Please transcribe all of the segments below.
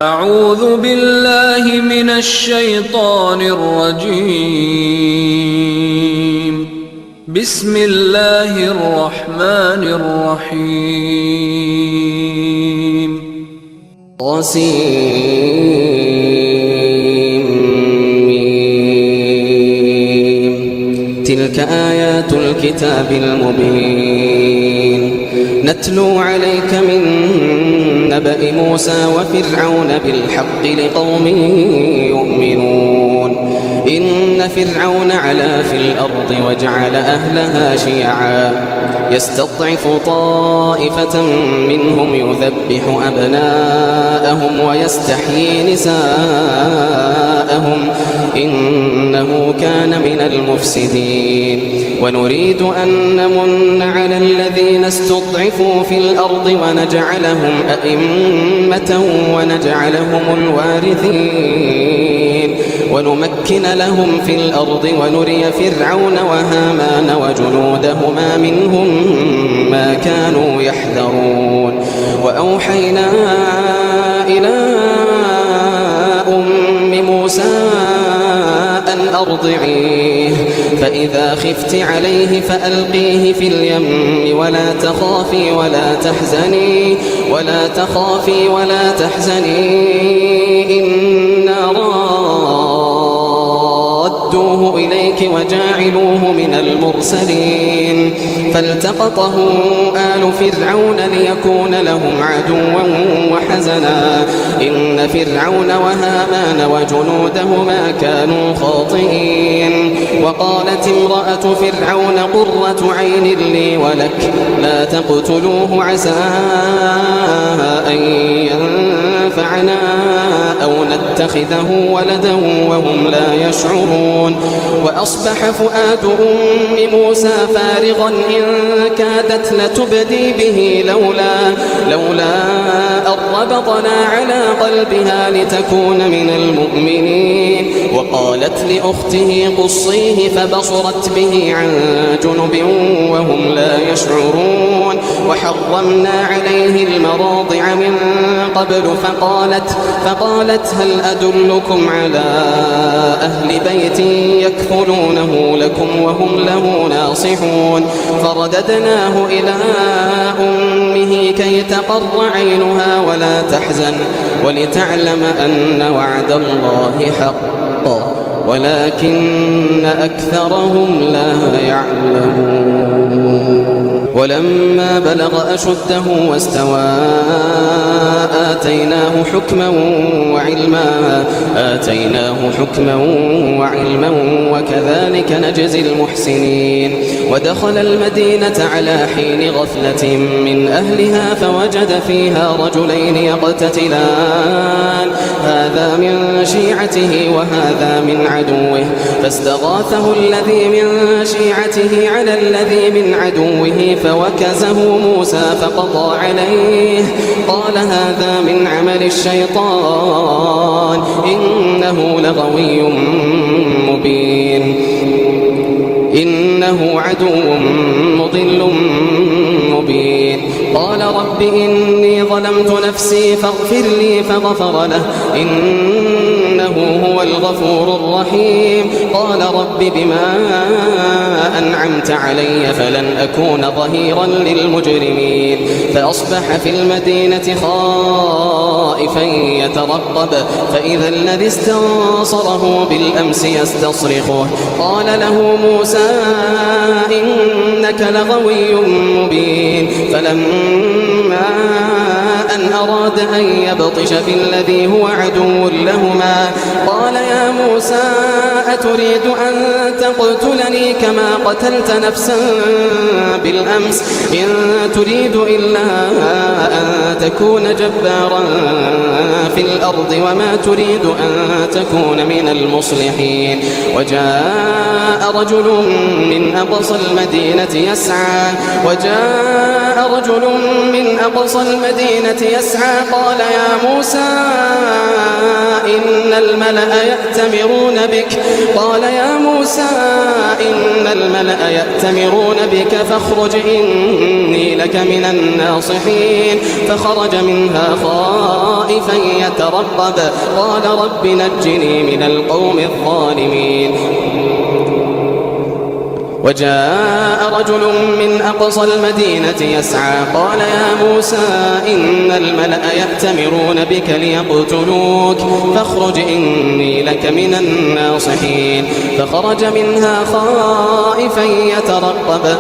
أعوذ بالله من الشيطان الرجيم. بسم الله الرحمن الرحيم. تلك آيات الكتاب المبين نتلو عليك من نبأ موسى وفرعون بالحق لقوم يؤمنون. إن فرعون علا في الأرض وجعل أهلها شيعا يستضعف طائفة منهم يذبح أبناءهم ويستحيي نساءهم إنه كان من المفسدين. ونريد أن نمن على الذين استضعفوا في الأرض ونجعلهم أئمة ونجعلهم الوارثين ونمكن لهم في الأرض ونري فرعون وهامان وجنودهما منهم ما كانوا يحذرون. وأوحينا إلى أم موسى أن أرضعيه فإذا خفت عليه فألقيه في اليم ولا تخافي ولا تحزني إنا رادوه إليك وجاعلوه من المرسلين. فالتقطه آل فرعون ليكون لهم عدوا وحزنا إن فرعون وهامان وجنودهما كانوا خاطئين. وقالت امرأة فرعون قرة عين لي ولك لا تقتلوه عسى أن ينفعنا أو نتخذه ولدا وهم لا يشعرون. وأصبح فؤاد أم موسى فارغا إن كادت لتبدي به لولا أن ربطنا على قلبها لتكون من المؤمنين. وقالت لأخته قصيه فبصرت به عن جنب وهم لا يشعرون. وحرمنا عليه المراضع من قبل فقالت هل أدلكم على أهل بيت يكفلونه لكم وهم له ناصحون. فرددناه إلى أمه كي تقر عينها ولا تحزن ولتعلم أن وعد الله حق ولكن أكثرهم لا يعلمون. ولما بلغ أشده واستوى آتيناه حكما وعلما وكذلك نجزي المحسنين. ودخل المدينة على حين غفلة من أهلها فوجد فيها رجلين يقتتلان هذا من شيعته وهذا من عدوه فاستغاثه الذي من شيعته على الذي من عدوه فوكزه موسى فقضى عليه قال هذا من عمل الشيطان إنه لغوي مبين. إنه عدو مضل مبين. قال رب إني ظلمت نفسي فاغفر لي فغفر له إنه هو الغفور الرحيم. قال رب بما أنعمت علي فلن أكون ظهيرا للمجرمين. فأصبح في المدينة خائفا يترقب فإذا الذي استنصره بالأمس يستصرخه قال له موسى إنك لغوي مبين. فلما أن أراد أن يبطش بالذي هو عدو لهما قال يا موسى أتريد أن تقتلني كما قتلت نفسا بالأمس إن تريد إلا أن تكون جبارا في الأرض وما تريد أن تكون من المصلحين. وجاء رجل من أقصى المدينة يسعى قال يا موسى إن الملأ يأتمرون بك فاخرج إني لك من الناصحين. فخرج منها خائفا خائفا يترقب قال رب نجني من القوم الظالمين. وجاء رجل من أقصى المدينة يسعى قال يا موسى إن الملأ يأتمرون بك ليقتلوك فاخرج إني لك من الناصحين. فخرج منها خائفا يترقب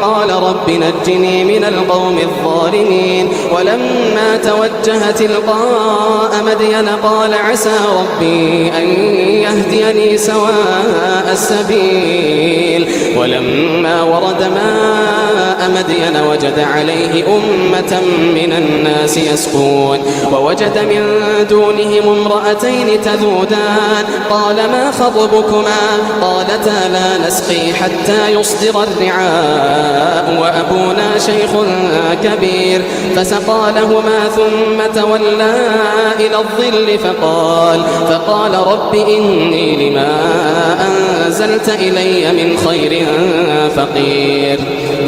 قال رب نجني من القوم الظالمين. ولما توجه تلقاء مدين قال عسى ربي أن يهديني سواء السبيل. ولما ورد ماء مدين وجد عليه أمة من الناس يسقون ووجد من دونهم امرأتين تذودان قال ما خطبكما قالتا لا نسقي حتى يصدر الرعاء وأبونا شيخ كبير. فسقى لهما ثم تولى إلى الظل فقال رب إني لما أنزلت إلي من خير فقير.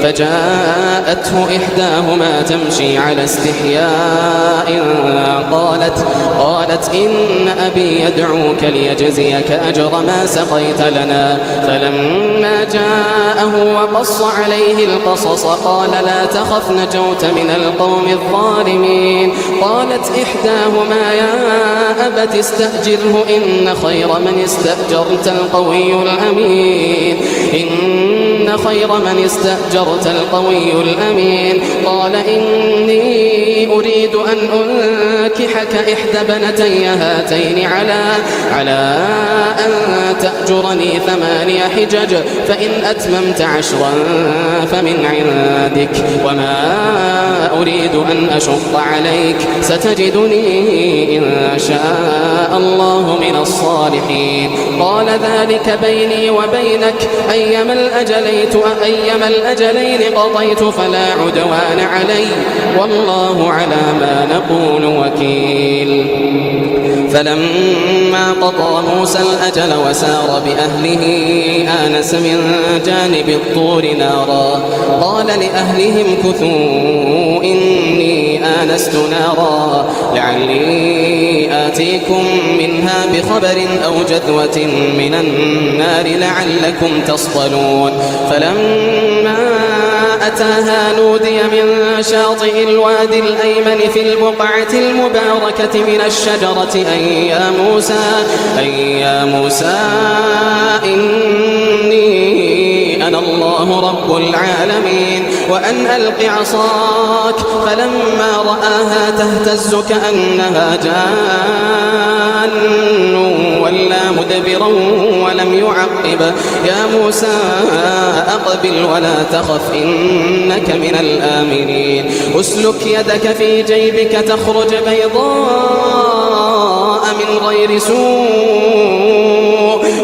فجاءته إحداهما تمشي على استحياء قالت إن أبي يدعوك ليجزيك أجر ما سقيت لنا. فلما جاءه وقص عليه القصص قال لا تخف نجوت من القوم الظالمين. قالت إحداهما يا أبت استأجره إن خير من استأجرت القوي الأمين. قال إني أريد أن أنكحك إحدى بنتي هاتين على أن تأجرني 8 حجج فإن أتممت 10 فمن عندك وما أريد أن أشق عليك ستجدني إن شاء الله من الصالحين. قال ذلك بيني وبينك أيما الأجلين قضيت فلا عدوان علي والله على ما نقول وكيل. فلما قضى موسى الأجل وسار بأهله آنس من جانب الطور نارا قال لأهلهم كثوا إني آنست نارا لعلي آتيكم منها بخبر أو جذوة من النار لعلكم تصطلون. فلما أتاها نودي من شاطئ الوادي الأيمن في البقعة المباركة من الشجرة أي يا موسى إني أنا الله رب العالمين وأن ألق عصاك. فلما رآها تهتز كأنها جان ولا مدبرا ولم يعقب يا موسى أقبل ولا تخف إنك من الآمنين. أسلك يدك في جيبك تخرج بيضاء من غير سوء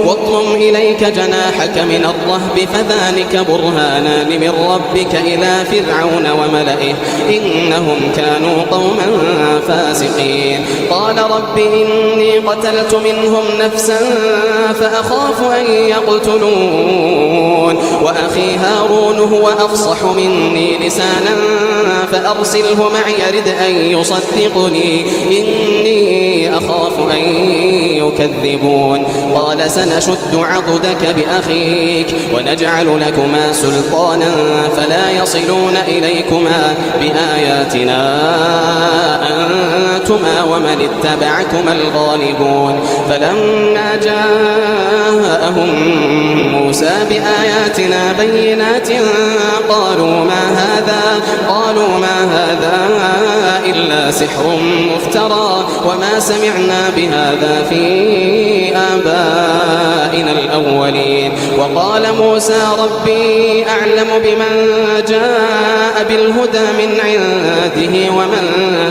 واضم إليك جناحك من الرهب فذلك برهانان من ربك إلى فرعون وملئه إنهم كانوا قوما فاسقين. قال رب إني قتلت منهم نفسا فأخاف أن يقتلون وأخي هارون هو أفصح مني لسانا فأرسله معي يرد أن يصدقني إني أخاف أن يكذبون. قال سنشد عضدك بأخيك ونجعل لكما سلطانا فلا يصلون إليكما بآياتنا أنتما ومن اتبعكما الغالبون. فلما جاءهم موسى بآياتنا بينات قالوا ما هذا إلا سحر مفترى وما سمعنا بهذا في آبائنا الأولين. وقال موسى ربي أعلم بمن جاء بالهدى من عنده ومن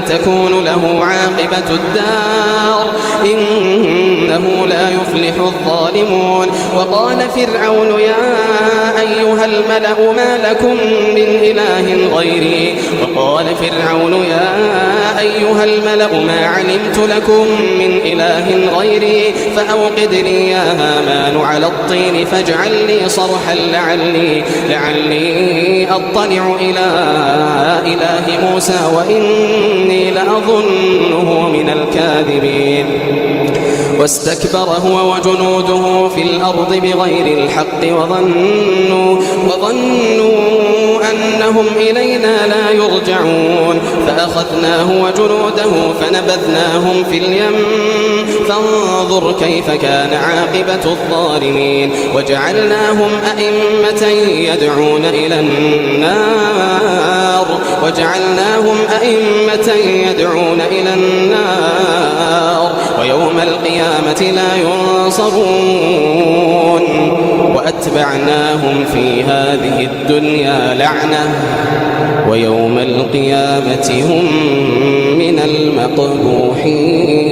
تكون له عاقبة الدار إنه لا يفلح الظالمون. وقال فرعون يا أيها الملأ ما لكم من إله غيري. وقال فرعون يا أيها الملأ ما علمت لكم من إله غيري فأوقد لي يا هامان على الطين فاجعل لي صرحا لعلي أطلع إلى إله موسى وإني لأظنه من الكاذبين. واستكبر هو وجنوده في الأرض بغير الحق وظنوا أنهم إلينا لا يرجعون فأخذناه وجنوده فنبذناهم في اليم فانظر كيف كان عاقبة الظالمين. وجعلناهم أئمة يدعون إلى النار ويوم القيامة لا ينصرون. وأتبعناهم في هذه الدنيا لعنة ويوم القيامة هم من المقبوحين.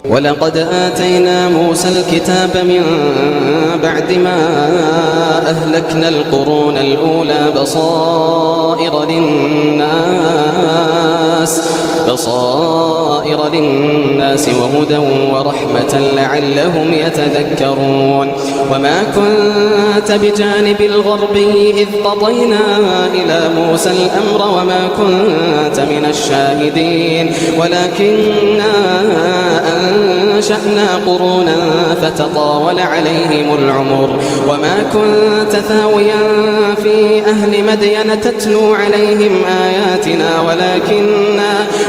ولقد آتينا موسى الكتاب من بعد ما أهلكنا القرون الأولى بصائر للناس وهدى ورحمة لعلهم يتذكرون. وما كنت بجانب الغربي إذ قضينا إلى موسى الأمر وما كنت من الشاهدين ولكننا أنشأنا قرونا فتطاول عليهم العمر. وما كنت ثاويا في أهل مدين تتلو عليهم آياتنا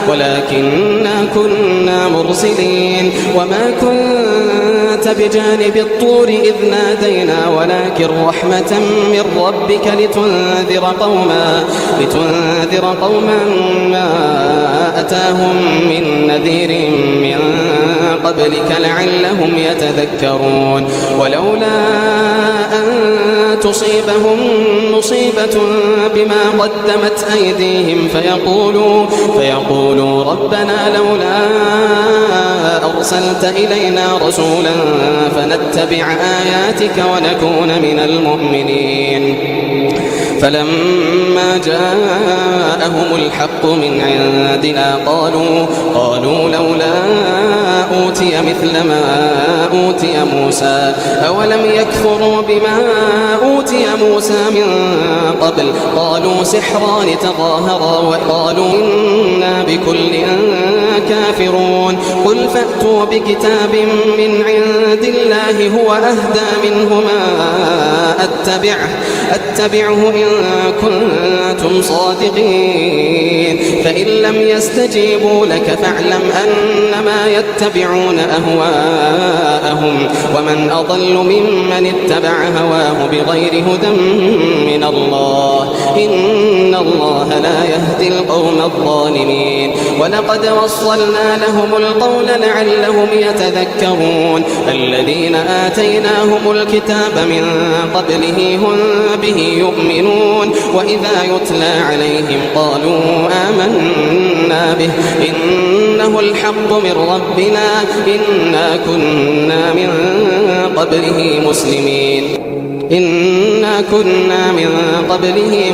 ولكننا كنا مرسلين. وما كنت بجانب الطور إذ نادينا ولكن رحمة من ربك لتنذر قوما ما أتاهم من نذير من قبلك لعلهم يتذكرون. ولولا أن تصيبهم مصيبة بما قدمت أيديهم فيقولوا ربنا لولا أرسلت إلينا رسولا فنتبع آياتك ونكون من المؤمنين. فلما جاءهم الحق من عندنا قالوا لولا أوتي مثل ما أوتي موسى أولم يكفروا بما أوتي موسى من قبل قالوا سحران تظاهرا وقالوا إنا بكل كافرون. قل فأتوا بكتاب من عند الله هو أهدى منهما أتبعه إن كنتم صادقين. فإن لم يستجيبوا لك فاعلم أنما يتبعون أهواءهم ومن أضل ممن اتبع هواه بغير هدى من الله إن الله لا يهدي القوم الظالمين. ولقد وصلنا لهم القول لعلهم يتذكرون. الذين آتيناهم الكتاب من قبله هم به يؤمنون وإذا يتلى عليهم قالوا آمنا به إنه الحق من ربنا إنا كنا من قبله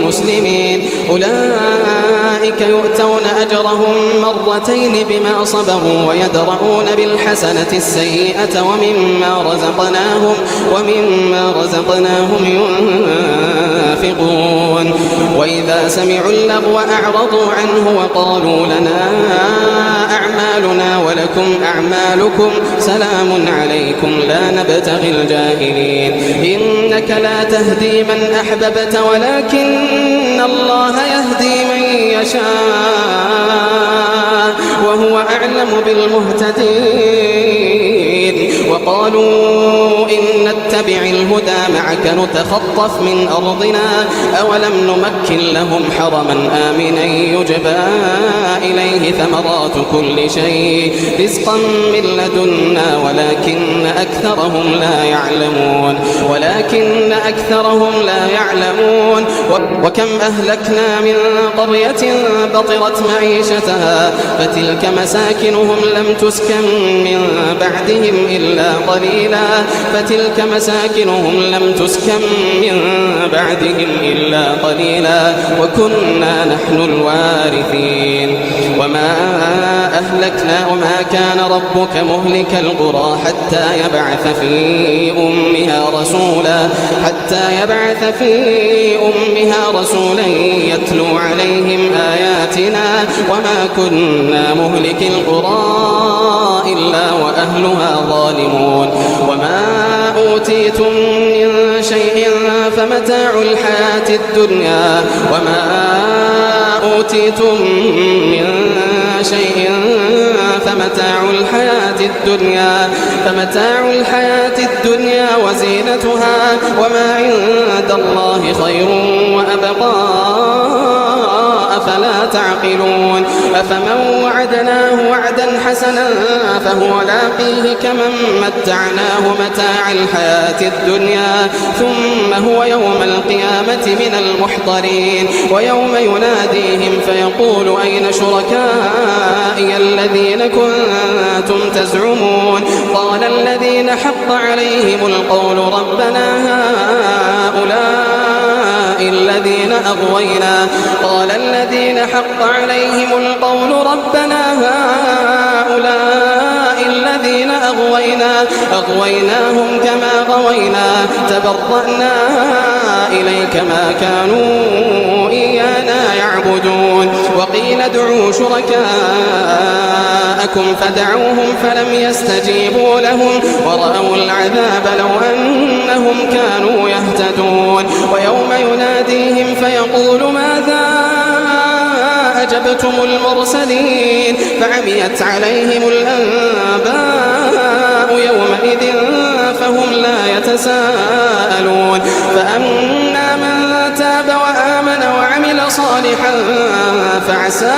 مسلمين. أولئك يؤتون أجرهم مرتين بما صبروا ويدرؤون بالحسنة السيئة ومما رزقناهم ينفقون. وإذا سمعوا اللغو أعرضوا عنه وقالوا لنا أعمالنا ولكم أعمالكم سلام عليكم لا نبتغي الجاهلين. إنك لا تهدي من أحببت ولكن الله يهدي من يشاء وهو أعلم بالمهتدين. وقالوا إن نتبع الهدى معك نتخطف من أرضنا أولم نمكن لهم حرما آمنا يجبى إليه ثمرات كل شيء رزقا من لدنا ولكن أكثرهم لا يعلمون. وكم أهلكنا من قرية بطرت معيشتها فتلك مساكنهم لم تسكن من بعدهم إلا قليلا وكنا نحن الوارثين وما كان ربك مهلك القرى حتى يبعث في أمها رسولا يتلو عليهم آياتنا وما كنا مهلك القرى إلا وأهلها ظالمون وما أوتيتم من شيء فمتاع الحياة الدنيا وزينتها وما عند الله خير وأبقى أفلا تعقلون أفمن وعدناه وعدا حسنا فهو لاقيه كمن متعناه متاع الحياة الدنيا ثم هو يوم القيامة من المحضرين ويوم يناديهم فيقول أين شركائي الذين كنتم تزعمون قال الذين حق عليهم القول ربنا هؤلاء الذين أغويناهم كما غوينا تبرأنا إليك ما كانوا إيانا يعبدون وقيل ادعوا شركاءكم فدعوهم فلم يستجيبوا لهم ورأوا العذاب لو أنهم كانوا يهتدون ويوم يناديهم فيقول ماذا أجبتم المرسلين فعميت عليهم الأنباء يومئذ فهم لا يتساءلون فأما من تاب وآمن وعمل صالحا فعسى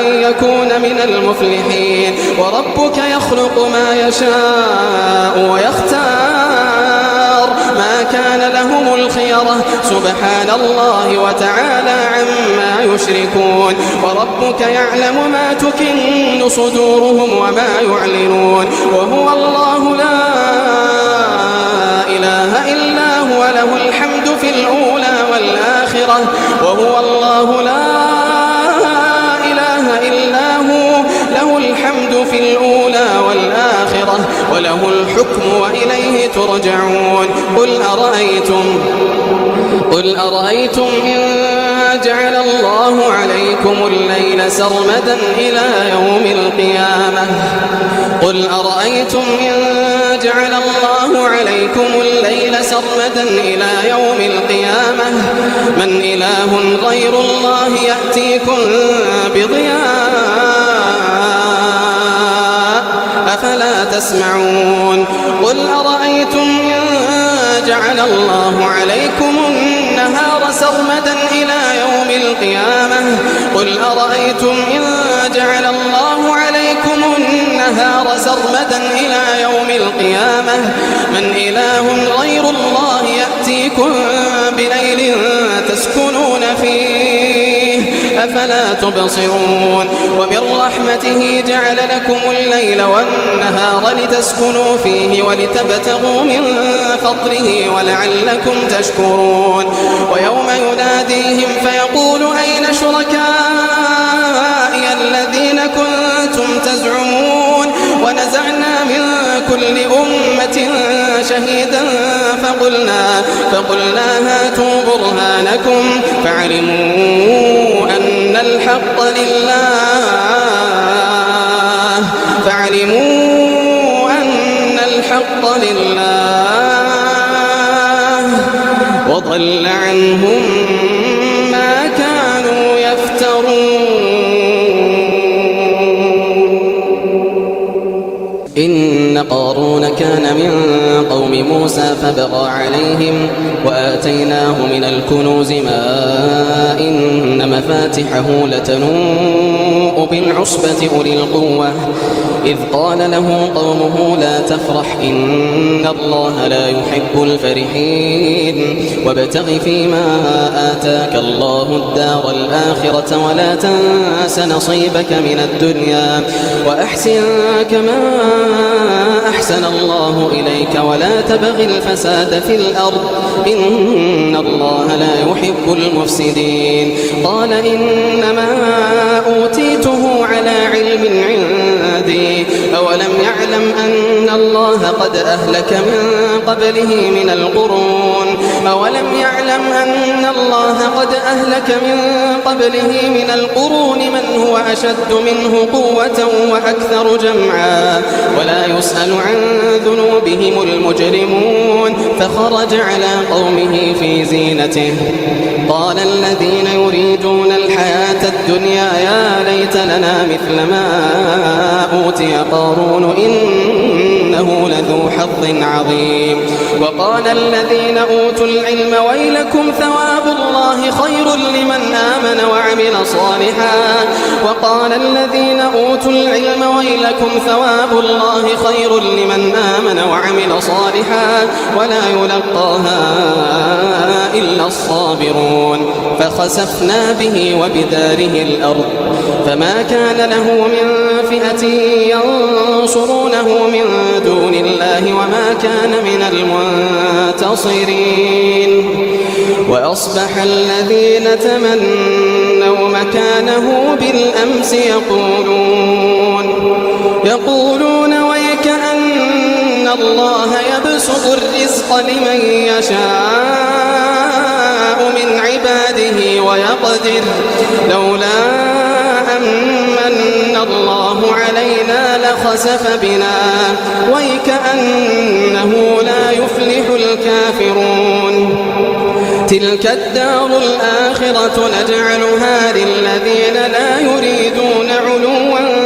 أن يكون من المفلحين وربك يخلق ما يشاء ويختار ما كان لهم الخيرة سبحان الله وتعالى عما يشركون وربك يعلم ما تكن صدورهم وما يعلنون وهو الله لا إله إلا هو له الحمد في الأولى والآخرة وله الحكم وإليه ترجعون قل أرأيتم إن جعل الله عليكم الليل سرمدا إلى يوم القيامة من إله غير الله يأتيكم بضياء أفلا تسمعون قل أرأيتم إن جعل الله عليكم النهار سرمدا إلى يوم القيامة من إله غير الله يأتيكم بليل تسكنون فيه أفلا تبصرون ومن رحمته جعل لكم الليل والنهار لتسكنوا فيه ولتبتغوا من فضله ولعلكم تشكرون ويوم يناديهم فيقول أين شركائي الذين كنتم تزعمون ونزعنا من كل أمة شهيدا فقلنا هاتوا برهانكم فعلموا أن الحق لله وضل عنهم ما كانوا يفترون إن قارون كان من قوم موسى فبغى عليهم وآتيناه من الكنوز ما إن مفاتحه لتنوء بالعصبة أولي القوة إذ قال له قومه لا تفرح إن الله لا يحب الفرحين وابتغ فيما آتاك الله الدار الآخرة ولا تنس نصيبك من الدنيا وأحسن كما أحسن الله إليك ولا تبغ الفساد في الأرض إن الله لا يحب المفسدين قال إنما أوتيته على علم عندي أولم يعلم أن الله قد أهلك من قبله من القرون من هو أشد منه قوة وأكثر جمعا ولا يسأل عن ذنوبهم المجرمون فخرج على قومه في زينته قال الذين يريدون الحياة الدنيا يا ليت لنا مثل ما أوتي قارون إنه لذو حظ عظيم وقال الذين أوتوا العلم ويلكم ثواب الله خير لمن آمن وعمل صالحا ولا يلقاها إلا الصابرون فخسفنا به وبداره الأرض فما كان له من فئة ينصرونه من دون الله وما كان من المنتصرين وأصبح الذين تمنوا مكانه بالأمس يقولون ويكأن الله يبسط الرزق لمن يشاء من عباده ويقدر لولا أمن الله علينا لخسف بنا ويكأنه لا يفلح الكافرون تلك الدار الآخرة نجعلها للذين لا يريدون علوا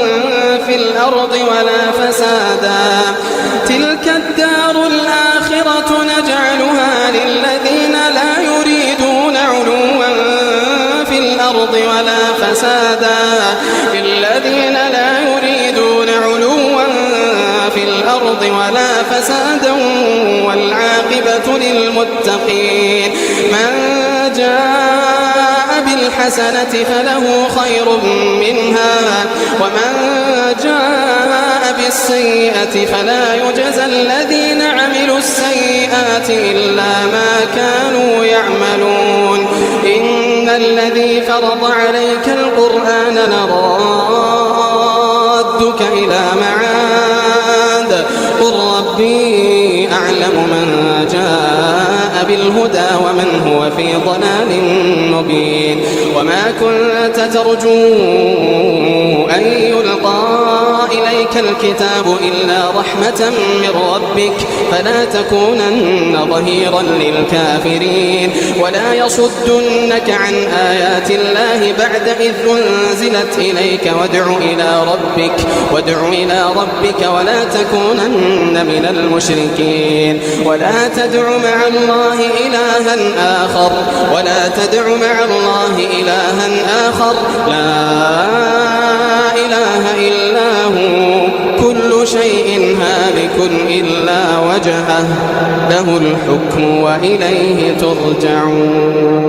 في الأرض ولا فسادا والعاقبة للمتقين من جاء بالحسنة فله خير منها ومن جاء بالسيئة فلا يجزى الذين عملوا السيئات إلا ما كانوا يعملون إن الذي فرض عليك القرآن لرادك إلى معاد قل ربي أعلم من جاء بالهدى ومن هو في ضلال مبين وما كنت ترجو أن يلقى إليك الكتاب إلا رحمة من ربك فلا تكونن ظهيرا للكافرين ولا يصدنك عن آيات الله بعد إذ أنزلت إليك وادع إلى ربك ولا تكونن من المشركين ولا تدع مع الله إلها آخر لا إله إلا هو كل شيء هالك إلا وجهه له الحكم وإليه ترجعون